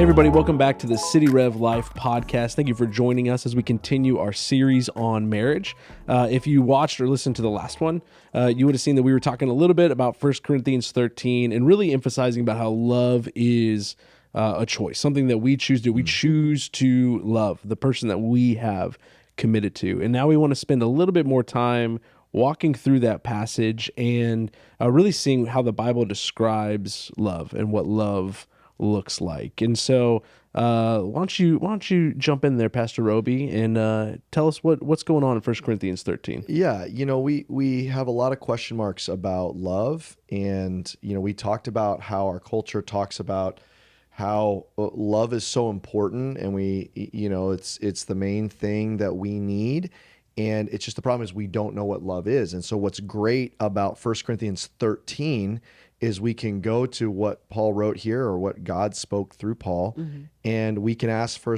Hey everybody, welcome back to the City Rev Life podcast. Thank you for joining us as we continue our series on marriage. If you watched or listened to the last one, you would have seen that we were talking a little bit about 1 Corinthians 13 and really emphasizing about how love is a choice, something that we choose to do. We choose to love the person that we have committed to. And now we want to spend a little bit more time walking through that passage and really seeing how the Bible describes love and what love looks like. And so why don't you jump in there, Pastor Robey, and tell us what's going on in 1 Corinthians 13. Yeah, we have a lot of question marks about love, and we talked about how our culture talks about how love is so important, and it's the main thing that we need. And it's just the problem is we don't know what love is. And so what's great about 1 Corinthians 13 is we can go to what Paul wrote here or what God spoke through Paul, and we can ask 1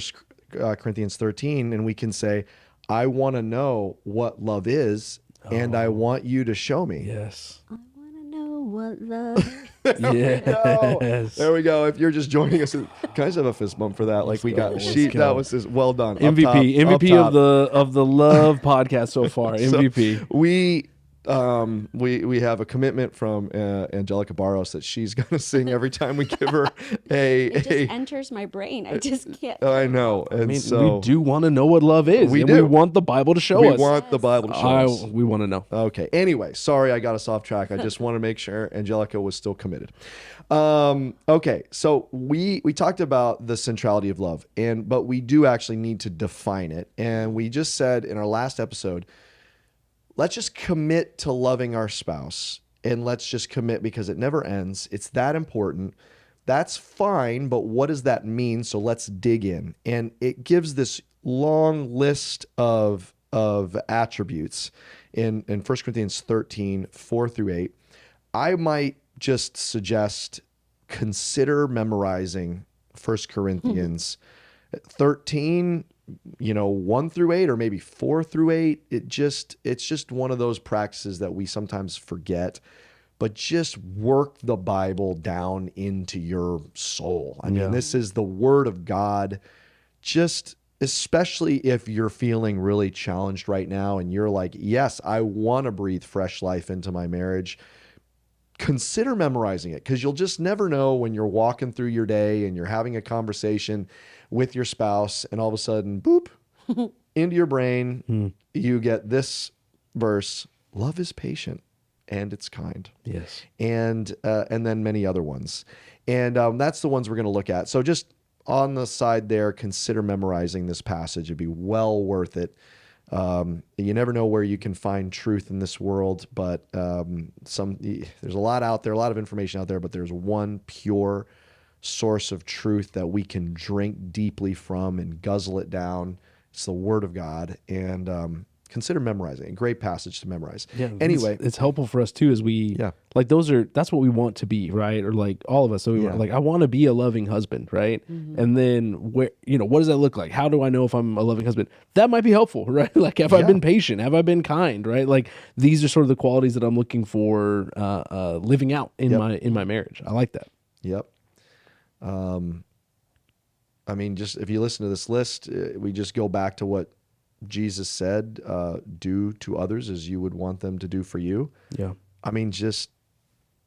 Corinthians 13, and we can say, I want to know what love is, and I want you to show me. Yes. I want to know what love Yes. There we go. If you're just joining us, can I just have a fist bump for that? Like we got sheep. go. That was just well done. MVP of the love podcast so far. MVP. So we have a commitment from Angelica Barros that she's going to sing every time we give her it just enters my brain. I just can't. I know. And we do want to know what love is. We and do. We want the Bible to show us. We want the Bible to show us. We want to know. Okay. Anyway, sorry I got us off track. I just want to make sure Angelica was still committed. Okay. So we talked about the centrality of love, but we do actually need to define it. And we just said in our last episode, let's just commit to loving our spouse, and let's just commit because it never ends. It's that important. That's fine, but what does that mean? So let's dig in. And it gives this long list of attributes in 1 Corinthians 13, 4 through 8. I might just suggest consider memorizing 1 Corinthians 13, 1 through 8, or maybe 4 through 8. It's just one of those practices that we sometimes forget, but just work the Bible down into your soul. I mean, this is the Word of God. Just especially if you're feeling really challenged right now and you're like, yes, I want to breathe fresh life into my marriage. Consider memorizing it, because you'll just never know when you're walking through your day and you're having a conversation with your spouse, and all of a sudden, boop, into your brain, you get this verse: love is patient and it's kind. Yes. And then many other ones. And that's the ones we're going to look at. So just on the side there, consider memorizing this passage. It'd be well worth it. You never know where you can find truth in this world, but there's a lot out there, a lot of information out there, but there's one pure source of truth that we can drink deeply from and guzzle it down. It's the Word of God, and consider memorizing. A great passage to memorize. Yeah. Anyway, it's helpful for us too, as we that's what we want to be, right? Or like all of us. So I want to be a loving husband, right? And then what does that look like? How do I know if I'm a loving husband? That might be helpful, right? Like, have I been patient? Have I been kind, right? Like, these are sort of the qualities that I'm looking for living out in my marriage. I like that. Yep. Just if you listen to this list, we just go back to what Jesus said, do to others as you would want them to do for you. Yeah. Just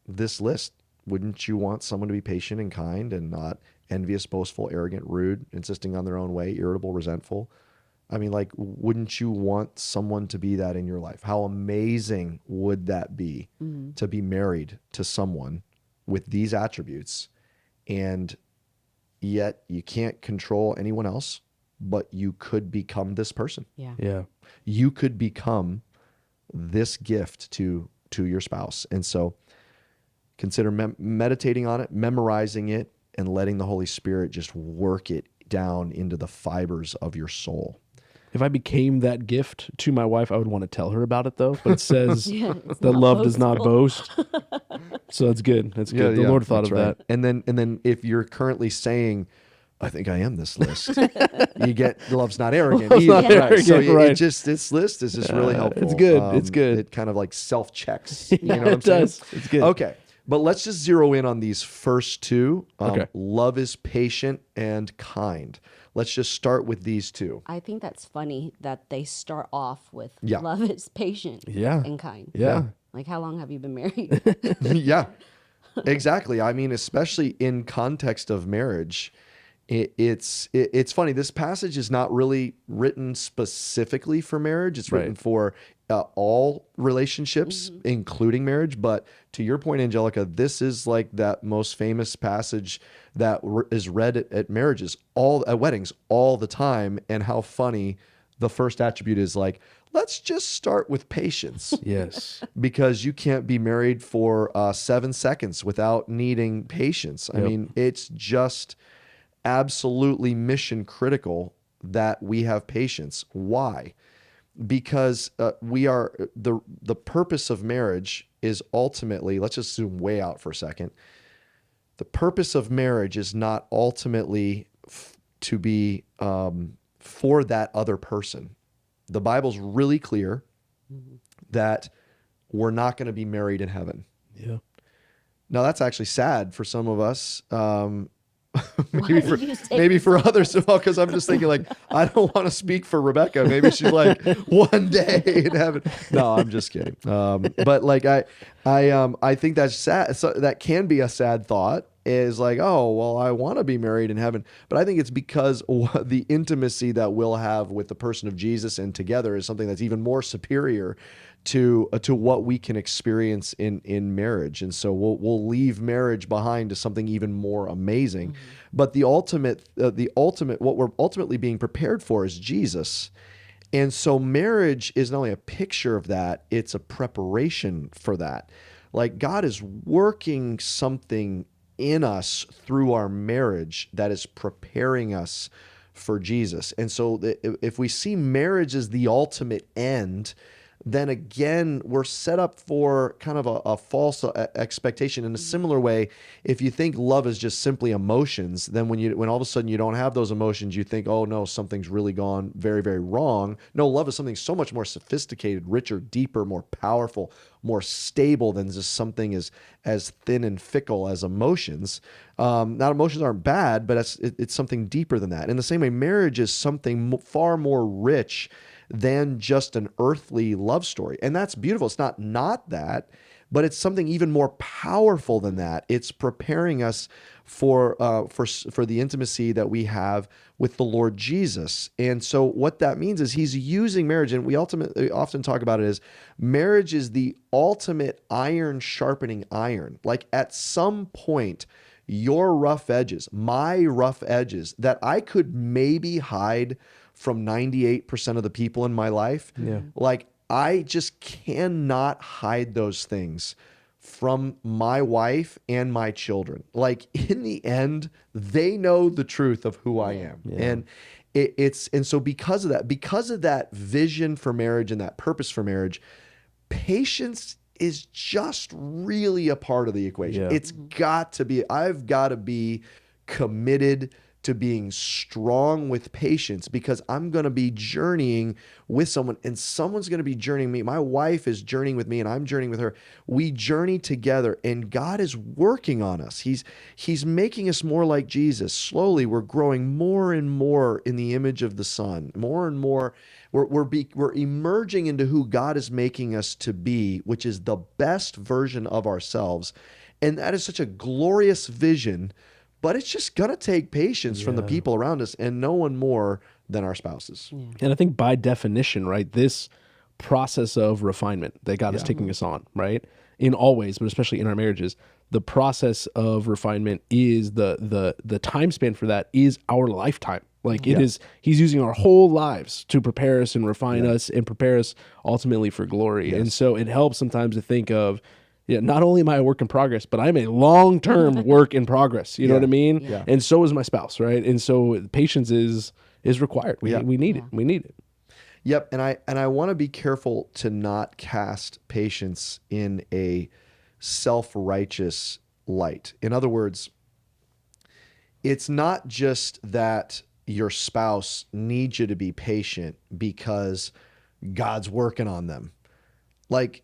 this list. Wouldn't you want someone to be patient and kind and not envious, boastful, arrogant, rude, insisting on their own way, irritable, resentful? Wouldn't you want someone to be that in your life? How amazing would that be to be married to someone with these attributes, and yet you can't control anyone else, but you could become this person. Yeah. You could become this gift to your spouse. And so consider meditating on it, memorizing it, and letting the Holy Spirit just work it down into the fibers of your soul. If I became that gift to my wife, I would want to tell her about it, though. But it says that love does not boast. So that's good. That's good. The Lord thought of that. And then if you're currently saying, I think I am this list, you get love's not arrogant. Love's not arrogant, So right. this list is just really helpful. It's good. It's good. It kind of like self-checks. It what I'm saying? does. It's good. Okay. But let's just zero in on these first two. Okay. Love is patient and kind. Let's just start with these two. I think that's funny that they start off with Yeah. love is patient Yeah. and kind. Yeah. Like, how long have you been married? Yeah, exactly. I mean, especially in context of marriage, it's funny. This passage is not really written specifically for marriage. It's written Right. for all relationships, including marriage. But to your point, Angelica, this is like that most famous passage that is read at marriages, all at weddings, all the time. And how funny the first attribute is, like, let's just start with patience. Yes. Because you can't be married for 7 seconds without needing patience. I Yep. mean, it's just absolutely mission critical that we have patience. Why? Because we are the purpose of marriage is ultimately, let's just zoom way out for a second. The purpose of marriage is not ultimately to be for that other person. The Bible's really clear that we're not going to be married in heaven. Yeah. Now, that's actually sad for some of us. Why did you say Maybe for others as well, because I'm just thinking, like, I don't want to speak for Rebecca. Maybe she's like, one day in heaven. No, I'm just kidding. But like I think that's sad. So that can be a sad thought. Is like, oh, well, I want to be married in heaven. But I think it's because the intimacy that we'll have with the person of Jesus and together is something that's even more superior to what we can experience in marriage. And so we'll leave marriage behind to something even more amazing. But the ultimate, what we're ultimately being prepared for is Jesus. And so marriage is not only a picture of that, it's a preparation for that. Like, God is working something in us through our marriage that is preparing us for Jesus. And so if we see marriage as the ultimate end, then again, we're set up for kind of a false expectation. In a similar way, if you think love is just simply emotions, then when all of a sudden you don't have those emotions, you think, oh no, something's really gone very, very wrong. No, love is something so much more sophisticated, richer, deeper, more powerful, more stable than just something as thin and fickle as emotions. Now, emotions aren't bad, but it's something deeper than that. In the same way, marriage is something far more rich than just an earthly love story. And that's beautiful. It's not that, but it's something even more powerful than that. It's preparing us for the intimacy that we have with the Lord Jesus. And so what that means is he's using marriage, and we often talk about it as marriage is the ultimate iron sharpening iron. Like, at some point, your rough edges, my rough edges that I could maybe hide from 98% of the people in my life. Yeah. Like, I just cannot hide those things from my wife and my children. Like, in the end, they know the truth of who I am. Yeah. And so because of that vision for marriage and that purpose for marriage, patience is just really a part of the equation. Yeah. It's got to be, I've got to be committed to being strong with patience, because I'm going to be journeying with someone, and someone's going to be journeying me. My wife is journeying with me and I'm journeying with her. We journey together, and God is working on us. He's making us more like Jesus. Slowly, we're growing more and more in the image of the Son. More and more, we're emerging into who God is making us to be, which is the best version of ourselves. And that is such a glorious vision. But it's just going to take patience from the people around us, and no one more than our spouses. Yeah. And I think by definition, right, this process of refinement that God is taking us on, right, in all ways, but especially in our marriages, the process of refinement is the time span for that is our lifetime. Like, it is, he's using our whole lives to prepare us and refine us and prepare us ultimately for glory. And so it helps sometimes to think of, not only am I a work in progress, but I'm a long-term work in progress. You know what I mean? Yeah. And so is my spouse, right? And so patience is required. We need it. We need it. Yep. And I want to be careful to not cast patience in a self-righteous light. In other words, it's not just that your spouse needs you to be patient because God's working on them. Like,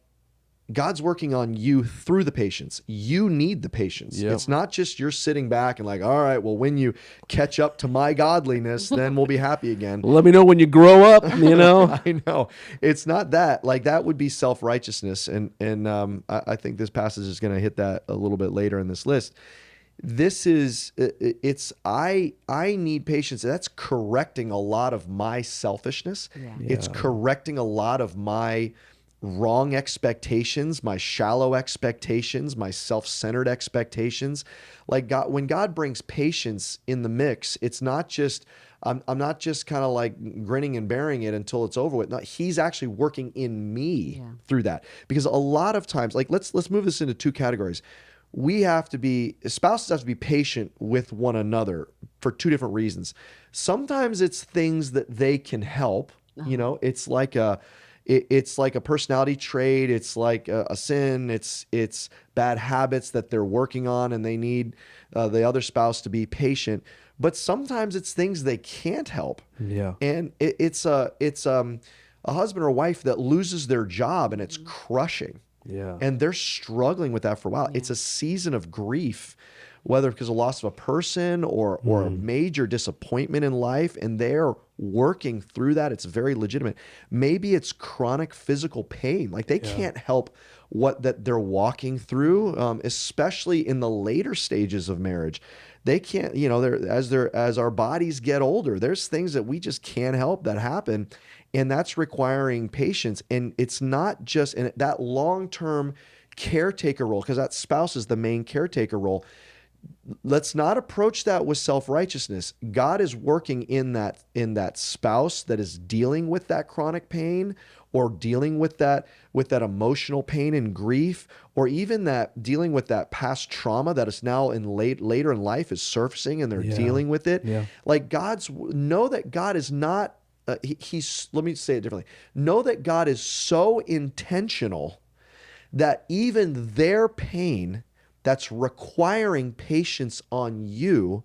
God's working on you through the patience. You need the patience. Yep. It's not just you're sitting back and like, all right, well, when you catch up to my godliness, then we'll be happy again. Let me know when you grow up, you know? I know. It's not that. Like, that would be self-righteousness. And I think this passage is going to hit that a little bit later in this list. This is, I need patience. That's correcting a lot of my selfishness. Yeah. It's correcting a lot of my wrong expectations, my shallow expectations, my self-centered expectations. Like, God, when God brings patience in the mix, it's not just, I'm not just kind of like grinning and bearing it until it's over with. No, he's actually working in me through that. Because a lot of times, like, let's move this into two categories. Spouses have to be patient with one another for two different reasons. Sometimes it's things that they can help. You know, it's like a personality trait. It's like a sin. It's bad habits that they're working on, and they need the other spouse to be patient. But sometimes it's things they can't help. Yeah. And it's a husband or wife that loses their job, and it's crushing. Yeah. And they're struggling with that for a while. It's a season of grief, whether because of loss of a person or a major disappointment in life, and they're working through that. It's very legitimate. Maybe it's chronic physical pain. Like, they can't help that they're walking through, especially in the later stages of marriage. They can't, you know, as our bodies get older, there's things that we just can't help that happen. And that's requiring patience. And it's not just in that long-term caretaker role, because that spouse is the main caretaker role. Let's not approach that with self-righteousness. God is working in that spouse that is dealing with that chronic pain, or dealing with that emotional pain and grief, or even that dealing with that past trauma that is now later in life is surfacing, and they're dealing with it. Yeah. Like, know that God is not. Let me say it differently. Know that God is so intentional that even their pain that's requiring patience on you,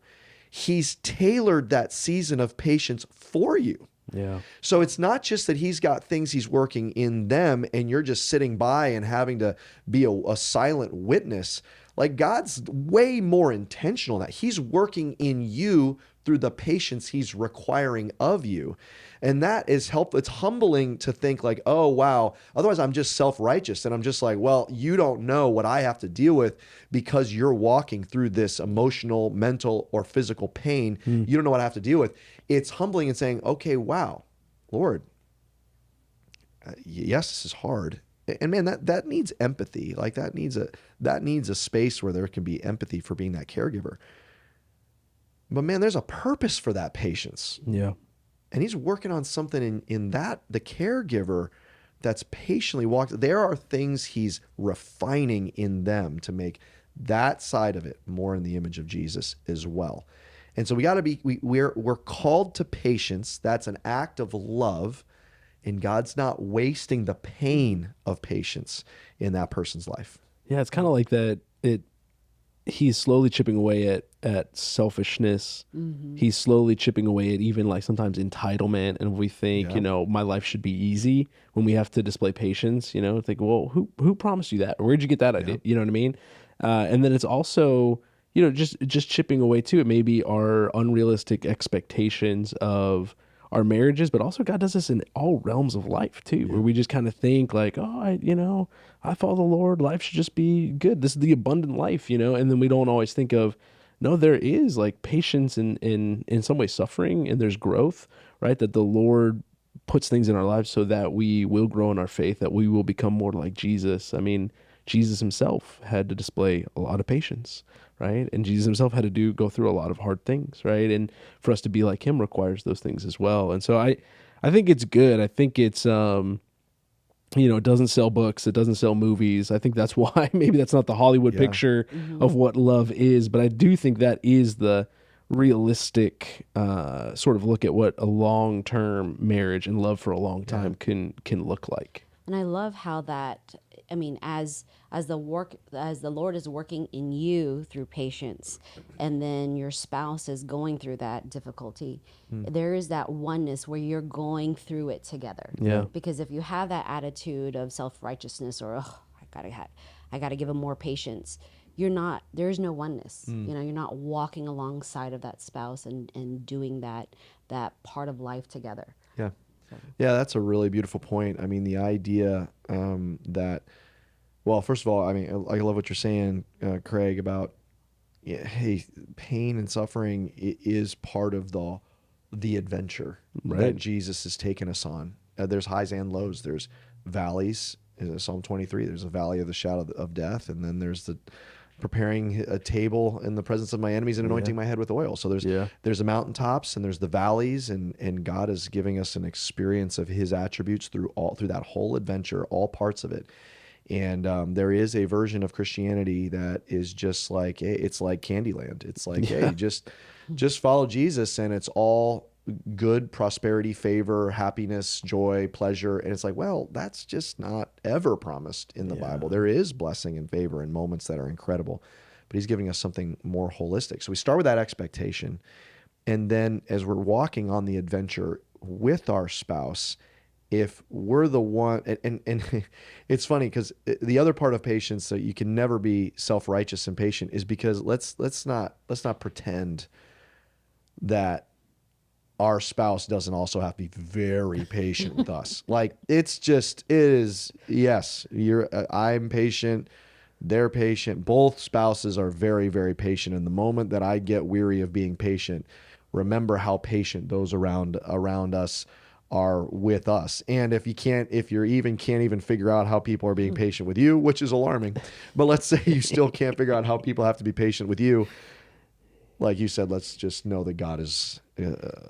he's tailored that season of patience for you. Yeah. So it's not just that he's got things he's working in them and you're just sitting by and having to be a silent witness. Like, God's way more intentional that he's working in you through the patience he's requiring of you. And that is helpful. It's humbling to think like, oh, wow. Otherwise, I'm just self-righteous. And I'm just like, well, you don't know what I have to deal with because you're walking through this emotional, mental, or physical pain. You don't know what I have to deal with. It's humbling and saying, okay, wow, Lord, yes, this is hard. And man, that needs empathy. Like, that needs a space where there can be empathy for being that caregiver. But man, there's a purpose for that patience. Yeah. And he's working on something in that, the caregiver that's patiently walked. There are things he's refining in them to make that side of it more in the image of Jesus as well. And so we're called to patience. That's an act of love. And God's not wasting the pain of patience in that person's life. Yeah, it's kind of like that. He's slowly chipping away at selfishness. He's slowly chipping away at even like sometimes entitlement. And we think, you know, my life should be easy, when we have to display patience, you know, think, well, who promised you that? Or where'd you get that idea? You know what I mean? And then it's also, you know, just chipping away too. It may be our unrealistic expectations of our marriages, but also God does this in all realms of life too, where we just kind of think like, oh, I follow the Lord, life should just be good. This is the abundant life, you know, and then we don't always think of, no, there is like patience in some way suffering, and there's growth, right? That the Lord puts things in our lives so that we will grow in our faith, that we will become more like Jesus. I mean, Jesus himself had to display a lot of patience, right? And Jesus himself had to go through a lot of hard things, right? And for us to be like him requires those things as well. And so I think it's good. I think it's, it doesn't sell books. It doesn't sell movies. I think that's why maybe that's not the Hollywood picture of what love is. But I do think that is the realistic sort of look at what a long-term marriage and love for a long time can look like. And I love how that, I mean, as the Lord is working in you through patience, and then your spouse is going through that difficulty, there is that oneness where you're going through it together. Yeah. Because if you have that attitude of self-righteousness or, oh, I I gotta give him more patience. There's no oneness. You're not walking alongside of that spouse and doing that part of life together. Yeah. Yeah, that's a really beautiful point. I mean, the idea that, well, first of all, I mean, I love what you're saying, Craig, about, yeah, hey, pain and suffering is part of the adventure that Jesus has taken us on. There's highs and lows. There's valleys. Psalm 23, there's a valley of the shadow of death, and then there's the preparing a table in the presence of my enemies and anointing my head with oil. So there's the mountaintops and there's the valleys, and God is giving us an experience of his attributes through that whole adventure, all parts of it. And there is a version of Christianity that is just like, it's like Candyland. It's like, hey, just follow Jesus, and it's all good, prosperity, favor, happiness, joy, pleasure. And it's like, well, that's just not ever promised in the Bible. There is blessing and favor and moments that are incredible, but he's giving us something more holistic. So we start with that expectation. And then as we're walking on the adventure with our spouse, if we're the one, and it's funny because the other part of patience, so you can never be self-righteous and patient, is because let's not pretend that our spouse doesn't also have to be very patient with us. Like yes, I'm patient, they're patient. Both spouses are very, very patient. And the moment that I get weary of being patient, remember how patient those around us are with us. And if you can't even figure out how people are being patient with you, which is alarming, but let's say you still can't figure out how people have to be patient with you, like you said, let's just know that God is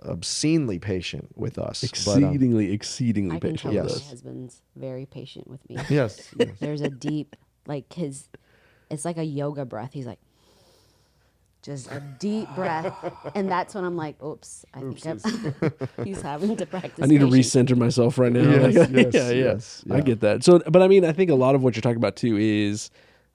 obscenely patient with us. Exceedingly I can patient tell with my us. husband's very patient with me. Yes. There's a deep, it's like a yoga breath. He's like, just a deep breath. And that's when I'm like, oops, I think he's having to practice I need patience. to recenter myself right now. Yes, I get that. So, but I mean, I think a lot of what you're talking about too is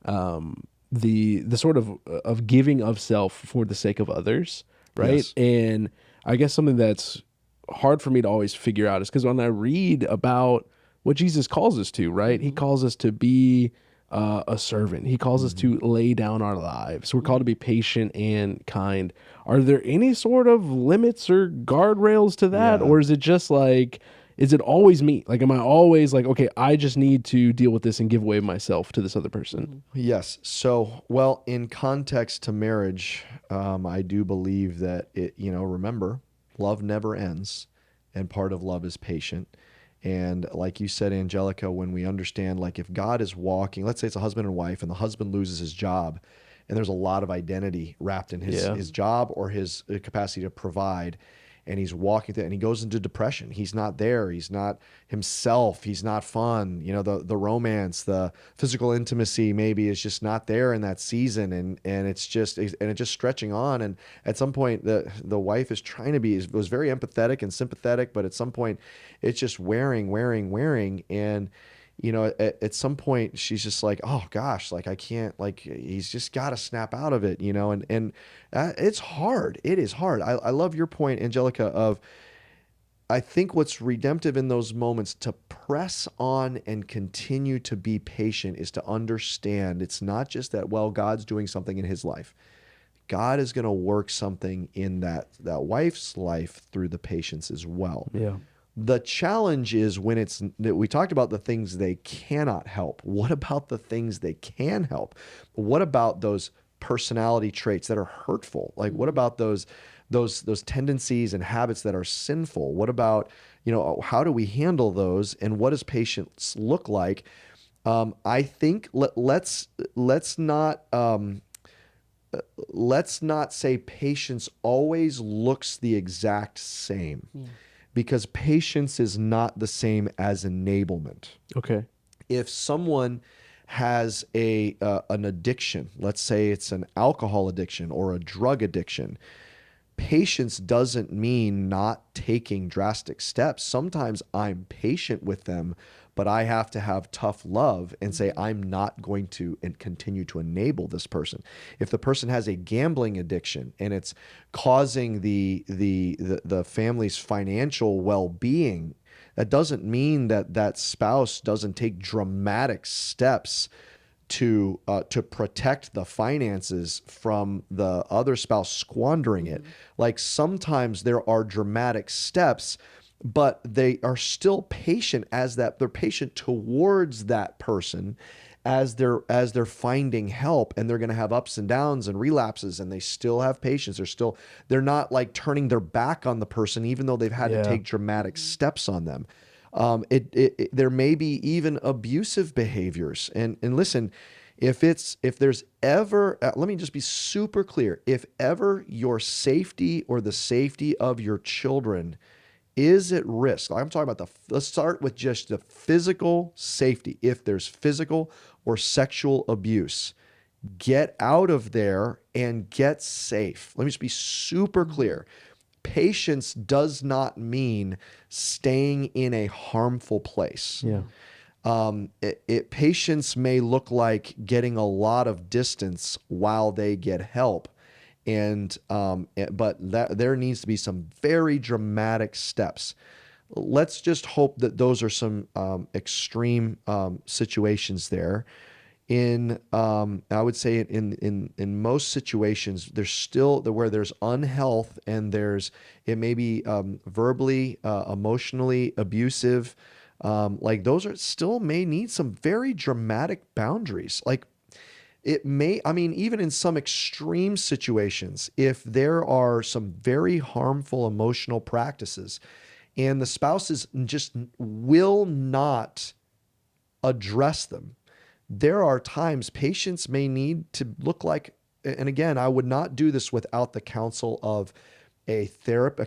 the sort of giving of self for the sake of others, right? Yes. And I guess something that's hard for me to always figure out is because when I read about what Jesus calls us to, right? He calls us to be a servant. He calls us to lay down our lives. We're called to be patient and kind. Are there any sort of limits or guardrails to that? Yeah. Or is it just like, is it always me? Like, am I always like, okay, I just need to deal with this and give away myself to this other person? Yes. So, well, in context to marriage, I do believe that remember, love never ends, and part of love is patient. And like you said, Angelica, when we understand, like if God is walking, let's say it's a husband and wife, and the husband loses his job, and there's a lot of identity wrapped in his job or his capacity to provide, and he's walking through, and he goes into depression. He's not there. He's not himself. He's not fun. The romance, the physical intimacy maybe is just not there in that season, and it's just stretching on. And at some point, the wife is trying to was very empathetic and sympathetic, but at some point, it's just wearing, and at some point she's just like, oh gosh, like I can't, like he's just got to snap out of it, and it's hard. It is hard. I love your point, Angelica, of I think what's redemptive in those moments to press on and continue to be patient is to understand it's not just that, well, God's doing something in his life. God is going to work something in that wife's life through the patience as well. Yeah. The challenge is when we talked about the things they cannot help. What about the things they can help? What about those personality traits that are hurtful? Like, what about those tendencies and habits that are sinful? What about, how do we handle those, and what does patience look like? I think let's not say patience always looks the exact same. Yeah. Because patience is not the same as enablement. Okay. If someone has an addiction, let's say it's an alcohol addiction or a drug addiction, patience doesn't mean not taking drastic steps. Sometimes I'm patient with them, but I have to have tough love and say, I'm not going to continue to enable this person. If the person has a gambling addiction and it's causing the family's financial well-being, That doesn't mean that that spouse doesn't take dramatic steps to protect the finances from the other spouse squandering it. Like sometimes there are dramatic steps, but they are still patient as that they're patient towards that person as they're finding help, and they're going to have ups and downs and relapses, and they still have patience. They're not like turning their back on the person even though they've had to take dramatic steps on them. There may be even abusive behaviors. And listen, if there's ever, let me just be super clear. If ever your safety or the safety of your children is at risk, I'm talking about let's start with just the physical safety. If there's physical or sexual abuse, get out of there and get safe. Let me just be super clear. Patience does not mean staying in a harmful place. Yeah. Patience may look like getting a lot of distance while they get help, but there needs to be some very dramatic steps. Let's just hope that those are some extreme situations there. I would say in most situations, there's still where there's unhealth and it may be verbally, emotionally abusive. Like those still may need some very dramatic boundaries. Like even in some extreme situations, if there are some very harmful emotional practices and the spouses just will not address them, there are times patience may need to look like, and again, I would not do this without the counsel of a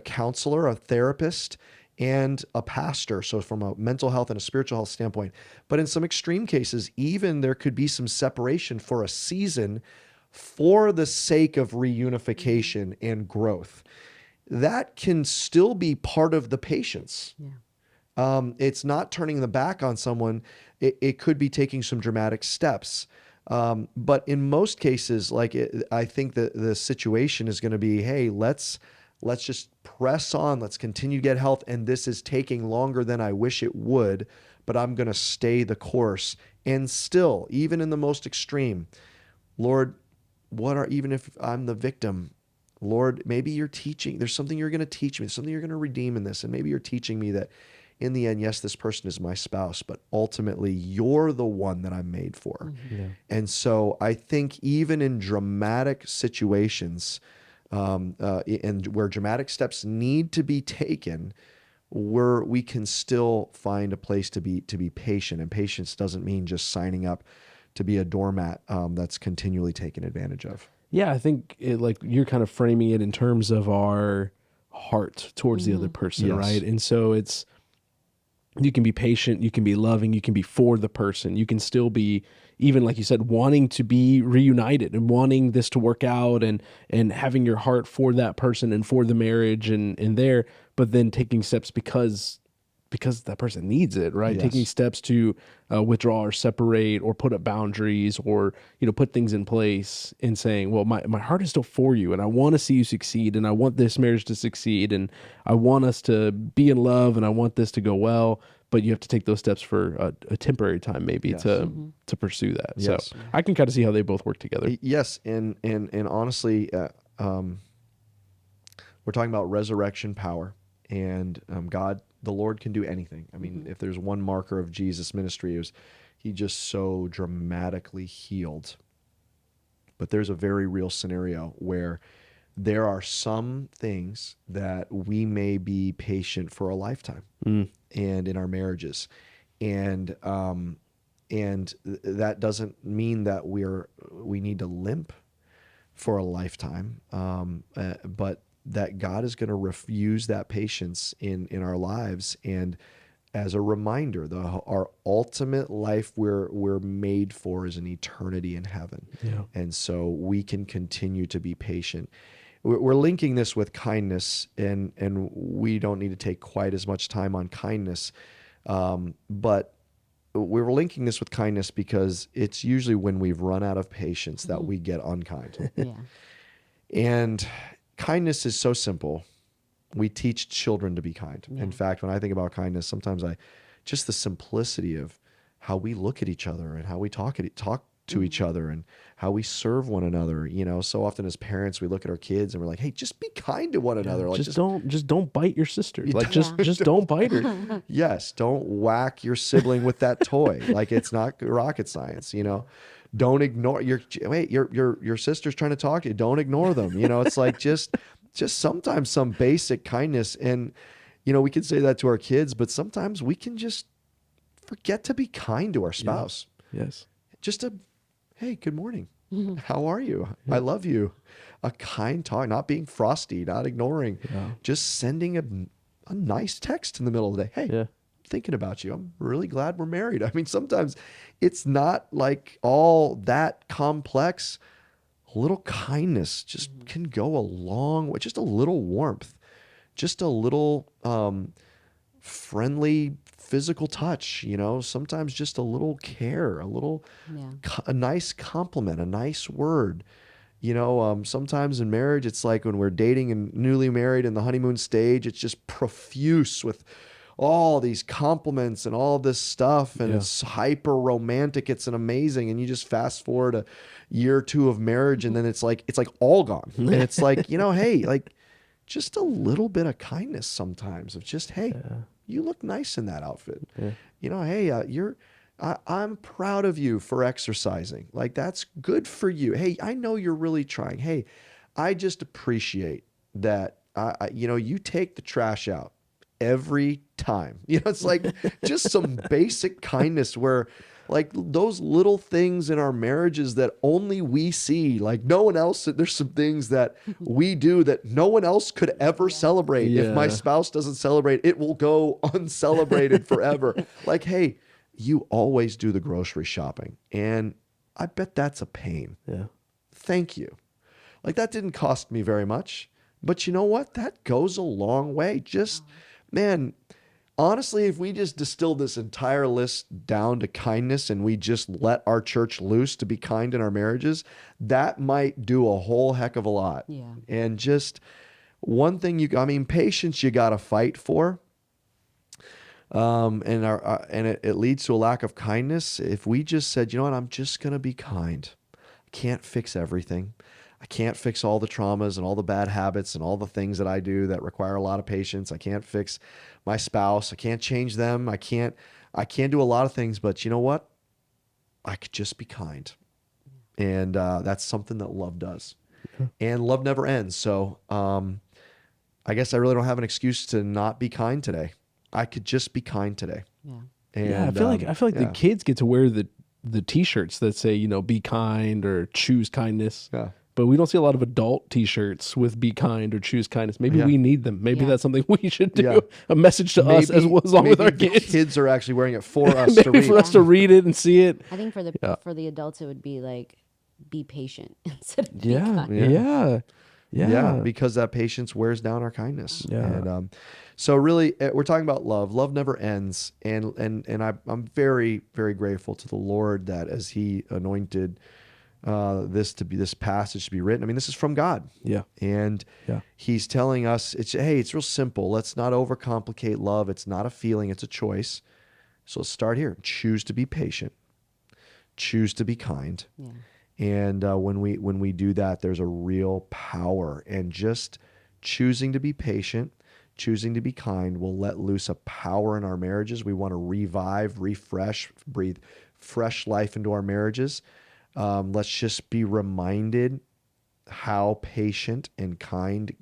counselor, a therapist, and a pastor. So from a mental health and a spiritual health standpoint. But in some extreme cases, even there could be some separation for a season for the sake of reunification and growth. That can still be part of the patience. Yeah. It's not turning the back on someone. It could be taking some dramatic steps. But in most cases, I think that the situation is going to be, hey, let's just press on. Let's continue to get health. And this is taking longer than I wish it would, but I'm going to stay the course. And still, even in the most extreme, Lord, even if I'm the victim, Lord, maybe you're teaching, there's something you're going to teach me, something you're going to redeem in this. And maybe you're teaching me that in the end, yes, this person is my spouse, but ultimately you're the one that I'm made for. Yeah. And so I think even in dramatic situations, and where dramatic steps need to be taken, we can still find a place to be patient. And patience doesn't mean just signing up to be a doormat that's continually taken advantage of. Yeah, I think you're kind of framing it in terms of our heart towards the other person, right? And so you can be patient, you can be loving, you can be for the person. You can still be, even like you said, wanting to be reunited and wanting this to work out and having your heart for that person and for the marriage and there, but then taking steps because that person needs it, right? Yes. Taking steps to withdraw or separate or put up boundaries or, put things in place and saying, well, my heart is still for you and I want to see you succeed and I want this marriage to succeed and I want us to be in love and I want this to go well, but you have to take those steps for a temporary time maybe to pursue that. Yes. So I can kind of see how they both work together. Yes. And honestly, we're talking about resurrection power and God, the Lord can do anything. I mean, if there's one marker of Jesus' ministry, it was he just so dramatically healed. But there's a very real scenario where there are some things that we may be patient for a lifetime and in our marriages. And that doesn't mean that we need to limp for a lifetime. But that God is going to use that patience in our lives. And as a reminder, our ultimate life we're made for is an eternity in heaven. Yeah. And so we can continue to be patient. We're linking this with kindness, and we don't need to take quite as much time on kindness. But we're linking this with kindness because it's usually when we've run out of patience that we get unkind. Yeah. And kindness is so simple. We teach children to be kind. In fact, when I think about kindness, sometimes just the simplicity of how we look at each other and how we talk to each other and how we serve one another. You know, so often as parents, we look at our kids and we're like, hey, just be kind to one another. Like, just don't bite your sister. Like just don't bite her. yes, don't whack your sibling with that toy. Like, it's not rocket science, you know. Don't ignore your sister's trying to talk to you. Don't ignore them. You know, it's like just sometimes some basic kindness. And, you know, we can say that to our kids, but sometimes we can just forget to be kind to our spouse. Yes. Just hey, good morning. How are you? I love you. A kind talk, not being frosty, not ignoring, just sending a nice text in the middle of the day. Hey, I'm thinking about you. I'm really glad we're married. I mean, sometimes it's not like all that complex. A little kindness just can go a long way. Just a little warmth, just a little friendly physical touch, you know, sometimes just a little care, a nice compliment, a nice word. You know, sometimes in marriage, it's like when we're dating and newly married in the honeymoon stage, it's just profuse with all these compliments and all this stuff. And it's hyper romantic. It's an amazing. And you just fast forward a year or two of marriage, and then it's like all gone. And it's like, you know, hey, like just a little bit of kindness sometimes of just, hey, you look nice in that outfit. You know, hey, I'm proud of you for exercising. Like, that's good for you. Hey, I know you're really trying. Hey, I just appreciate that. You know, you take the trash out every time. You know, it's like just some basic kindness where, like, those little things in our marriages that only we see, like no one else, there's some things that we do that no one else could ever celebrate. If my spouse doesn't celebrate, it will go uncelebrated forever. Like, hey, you always do the grocery shopping, and I bet that's a pain. Thank you. Like, that didn't cost me very much, but you know what? That goes a long way. Just, man, honestly, if we just distill this entire list down to kindness and we just let our church loose to be kind in our marriages, that might do a whole heck of a lot. And just one thing patience you got to fight for. And it leads to a lack of kindness. If we just said, you know what, I'm just going to be kind. I can't fix everything. I can't fix all the traumas and all the bad habits and all the things that I do that require a lot of patience. I can't fix my spouse. I can't change them. I can't do a lot of things, but you know what? I could just be kind. And that's something that love does. And love never ends. So I guess I really don't have an excuse to not be kind today. I could just be kind today. And, I feel like the kids get to wear the T-shirts that say, you know, be kind or choose kindness. But we don't see a lot of adult T-shirts with "Be kind" or "Choose kindness." Maybe we need them. Maybe that's something we should do. A message to us as along with our kids. Kids are actually wearing it for us to read. For us to read it and see it. I think for the adults, it would be like, be patient instead of be kind. Yeah, because that patience wears down our kindness. And so really, we're talking about love. Love never ends. And I'm very, very grateful to the Lord that as He anointed this passage to be written. I mean, this is from God. And He's telling us, it's real simple. Let's not overcomplicate love. It's not a feeling, it's a choice. So let's start here. Choose to be patient. Choose to be kind. And when we do that, there's a real power. And just choosing to be patient, choosing to be kind will let loose a power in our marriages. We want to revive, refresh, breathe fresh life into our marriages. Let's just be reminded how patient and kind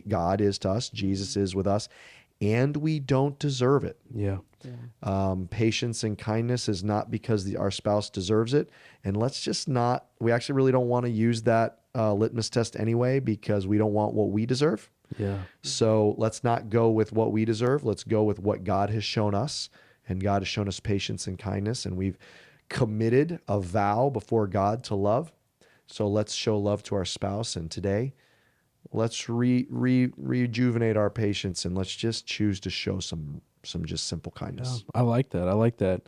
God is to us, Jesus is with us, and we don't deserve it. Patience and kindness is not because our spouse deserves it. And let's just not, we actually really don't want to use that litmus test anyway, because we don't want what we deserve. So let's not go with what we deserve. Let's go with what God has shown us. And God has shown us patience and kindness, and we've committed a vow before God to love. So let's show love to our spouse. And today, let's rejuvenate our patience, and let's just choose to show some just simple kindness. I like that.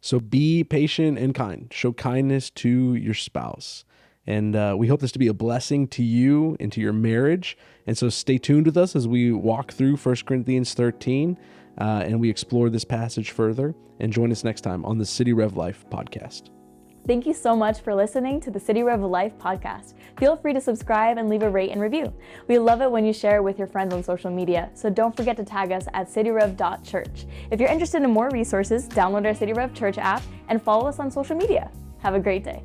So be patient and kind. Show kindness to your spouse. And we hope this to be a blessing to you and to your marriage. And so stay tuned with us as we walk through 1 Corinthians 13 and we explore this passage further. And join us next time on the City Rev Life podcast. Thank you so much for listening to the City Rev Life podcast. Feel free to subscribe and leave a rate and review. We love it when you share it with your friends on social media, so don't forget to tag us at cityrev.church. If you're interested in more resources, download our City Rev Church app and follow us on social media. Have a great day.